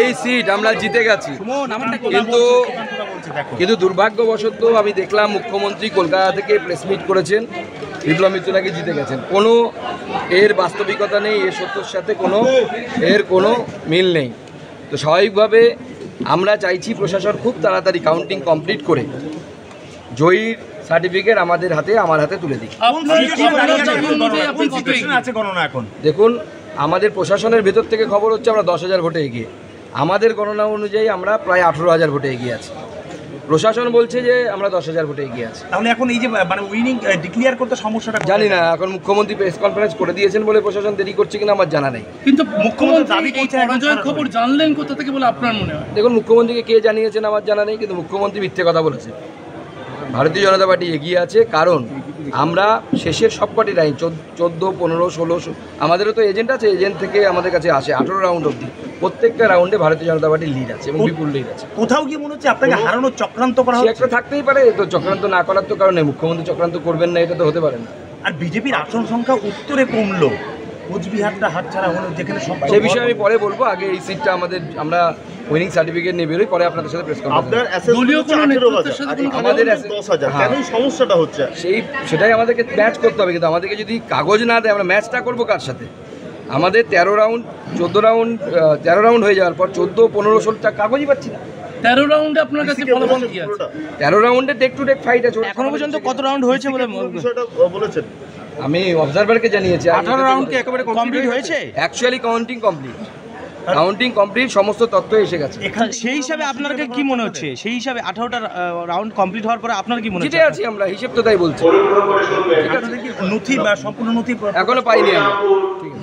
এই সিট আমরা জিতে গেছি, কিন্তু দুর্ভাগ্যবশত আমি দেখলাম মুখ্যমন্ত্রী কলকাতা থেকে প্রেস মিট করেছেন, বিপ্লব মিত্র নাকি জিতে গেছেন। কোনো এর বাস্তবিকতা নেই, এর সত্যর সাথে এর কোনো মিল নেই। তো স্বাভাবিকভাবে আমরা চাইছি প্রশাসন খুব তাড়াতাড়ি কাউন্টিং কমপ্লিট করে জয়ীর সার্টিফিকেট আমার হাতে তুলে দিই। দেখুন, আমাদের প্রশাসনের ভেতর থেকে খবর হচ্ছে আমরা 10,000 ভোটে এগিয়ে, আমাদের গণনা অনুযায়ী আমরা প্রায় 18,000 ভোটে এগিয়ে আছি। প্রশাসন বলছে যে আমরা 10,000 ভোটে এগিয়ে আছি। তাহলে এখন এই যে মানে উইনিং ডিক্লেয়ার করতে সমস্যাটা জানি না, এখন মুখ্যমন্ত্রী প্রেস কনফারেন্স করে দিয়েছেন বলে প্রশাসন দেরি করছে কিনা আমার জানা নেই। কিন্তু মুখ্যমন্ত্রী এই পরাজয়ের খবর জানলেন কোথা থেকে বলে আপনার মনে হয়? দেখুন, মুখ্যমন্ত্রীকে কে জানিয়েছেন আমার জানা নেই, কিন্তু মুখ্যমন্ত্রী মিথ্যে কথা বলেছে। ভারতীয় জনতা পার্টি এগিয়ে আছে, কারণ আমরা শেষের সবকটি লাইন 14, 15, 16 আমাদেরও তো এজেন্ট আছে, এজেন্ট থেকে আমাদের কাছে আসে 18 রাউন্ড অবধি, প্রত্যেকটা রাউন্ডে ভারতীয় জনতা পার্টির লিড আছে এবং বিপুল লিড আছে। কোথাও কি মনে হচ্ছে আপনাকে হারানোর চক্রান্ত করা হচ্ছে? একটা থাকতেই পারে, তো চক্রান্ত না করার তো কারণে মুখ্যমন্ত্রী চক্রান্ত করবেন না, এটা তো হতে পারে না। আর বিজেপির আসন সংখ্যা উত্তরে কমলো, কোচবিহারটা হাতছাড়া হলো, যেখানে সেই বিষয়ে আমি পরে বলবো। আগে এই সিটটা আমরা উইনিং সার্টিফিকেট নিয়ে বেরোই, পরে আপনাদের সাথে প্রেস কনফারেন্স। আমাদের সমস্যাটা হচ্ছে সেটাই আমাদেরকে ম্যাচ করতে হবে, কিন্তু আমাদেরকে যদি কাগজ না দেয় আমরা ম্যাচটা করবো কার সাথে? আমাদের 13 রাউন্ড 13 রাউন্ড হয়ে যাওয়ার পর 14, 15, 16টা কাগজই পাচ্ছি না। 13 রাউন্ডে আপনার কাছে ফলাফল কি আছে? 13 রাউন্ডে টেক টু টেক ফাইট আছে। এখনো পর্যন্ত কত রাউন্ড হয়েছে বলে বলেছেন? আমি অবজারভারকে জানিয়েছি 18 রাউন্ড কি একেবারে কমপ্লিট হয়েছে? অ্যাকচুয়ালি কাউন্টিং কমপ্লিট, সমস্ত তথ্য এসে গেছে। সেই হিসাবে আপনাকে কি মনে হচ্ছে? সেই হিসাবে 18টা রাউন্ড কমপ্লিট হওয়ার পরে আপনার কি মনে হচ্ছে? জিতে আছি আমরা, হিসেব তো তাই বলছি। নথি বা সম্পূর্ণ নথি এখনো পাইনি আমরা। ঠিক আছে।